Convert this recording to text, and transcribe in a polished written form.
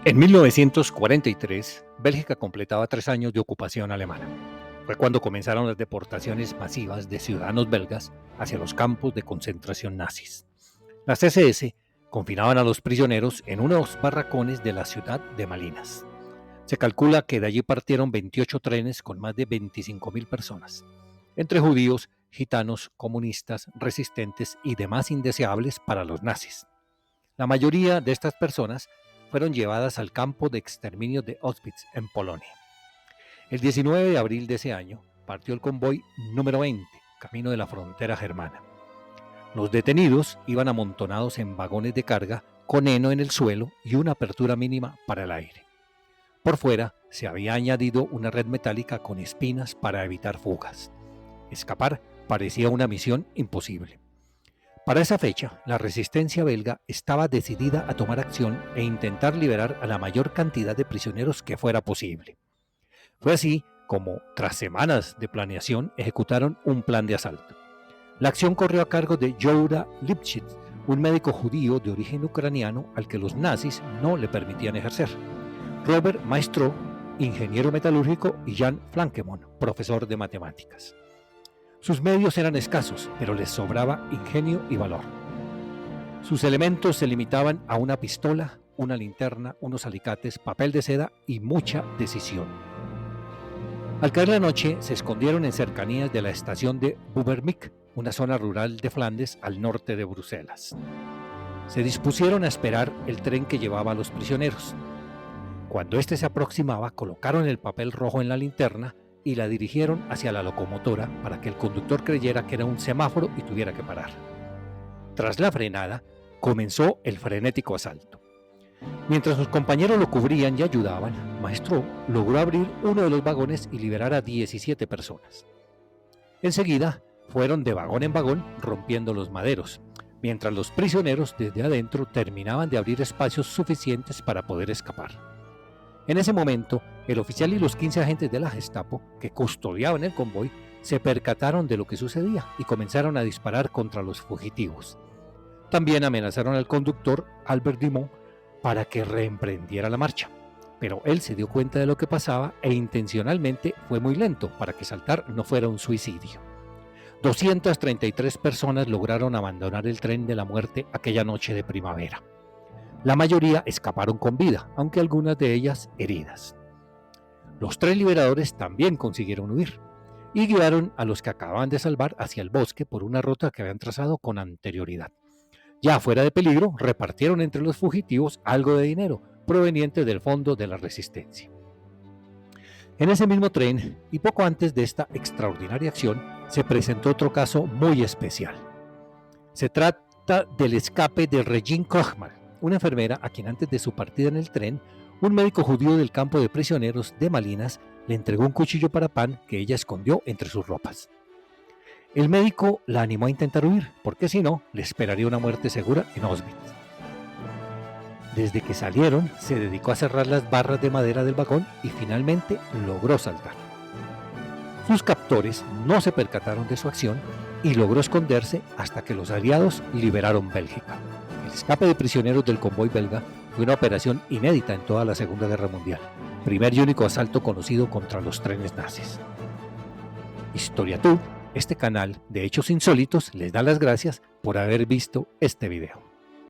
En 1943, Bélgica completaba 3 años de ocupación alemana. Fue cuando comenzaron las deportaciones masivas de ciudadanos belgas hacia los campos de concentración nazis. Las SS confinaban a los prisioneros en unos barracones de la ciudad de Malinas. Se calcula que de allí partieron 28 trenes con más de 25.000 personas, entre judíos, gitanos, comunistas, resistentes y demás indeseables para los nazis. La mayoría de estas personas fueron llevadas al campo de exterminio de Auschwitz, en Polonia. El 19 de abril de ese año partió el convoy número 20, camino de la frontera germana. Los detenidos iban amontonados en vagones de carga con heno en el suelo y una apertura mínima para el aire. Por fuera se había añadido una red metálica con espinas para evitar fugas. Escapar parecía una misión imposible. Para esa fecha, la resistencia belga estaba decidida a tomar acción e intentar liberar a la mayor cantidad de prisioneros que fuera posible. Fue así como, tras semanas de planeación, ejecutaron un plan de asalto. La acción corrió a cargo de Youra Lipschitz, un médico judío de origen ucraniano al que los nazis no le permitían ejercer, Robert Maestro, ingeniero metalúrgico, y Jan Flankemont, profesor de matemáticas. Sus medios eran escasos, pero les sobraba ingenio y valor. Sus elementos se limitaban a una pistola, una linterna, unos alicates, papel de seda y mucha decisión. Al caer la noche, se escondieron en cercanías de la estación de Bouvermic, una zona rural de Flandes al norte de Bruselas. Se dispusieron a esperar el tren que llevaba a los prisioneros. Cuando éste se aproximaba, colocaron el papel rojo en la linterna y la dirigieron hacia la locomotora para que el conductor creyera que era un semáforo y tuviera que parar. Tras la frenada, comenzó el frenético asalto. Mientras sus compañeros lo cubrían y ayudaban, Maestro logró abrir uno de los vagones y liberar a 17 personas. Enseguida, fueron de vagón en vagón rompiendo los maderos, mientras los prisioneros desde adentro terminaban de abrir espacios suficientes para poder escapar. En ese momento, el oficial y los 15 agentes de la Gestapo, que custodiaban el convoy, se percataron de lo que sucedía y comenzaron a disparar contra los fugitivos. También amenazaron al conductor, Albert Dumont, para que reemprendiera la marcha. Pero él se dio cuenta de lo que pasaba e intencionalmente fue muy lento para que saltar no fuera un suicidio. 233 personas lograron abandonar el tren de la muerte aquella noche de primavera. La mayoría escaparon con vida, aunque algunas de ellas heridas. Los 3 liberadores también consiguieron huir y guiaron a los que acababan de salvar hacia el bosque por una ruta que habían trazado con anterioridad. Ya fuera de peligro, repartieron entre los fugitivos algo de dinero proveniente del Fondo de la Resistencia. En ese mismo tren, y poco antes de esta extraordinaria acción, se presentó otro caso muy especial. Se trata del escape de Regine Kochman, una enfermera a quien antes de su partida en el tren, un médico judío del campo de prisioneros de Malinas le entregó un cuchillo para pan que ella escondió entre sus ropas. El médico la animó a intentar huir, porque si no, le esperaría una muerte segura en Auschwitz. Desde que salieron, se dedicó a cerrar las barras de madera del vagón y finalmente logró saltar. Sus captores no se percataron de su acción y logró esconderse hasta que los aliados liberaron Bélgica. El escape de prisioneros del convoy belga fue una operación inédita en toda la Segunda Guerra Mundial, primer y único asalto conocido contra los trenes nazis. HistoriaTube, este canal de hechos insólitos, les da las gracias por haber visto este video.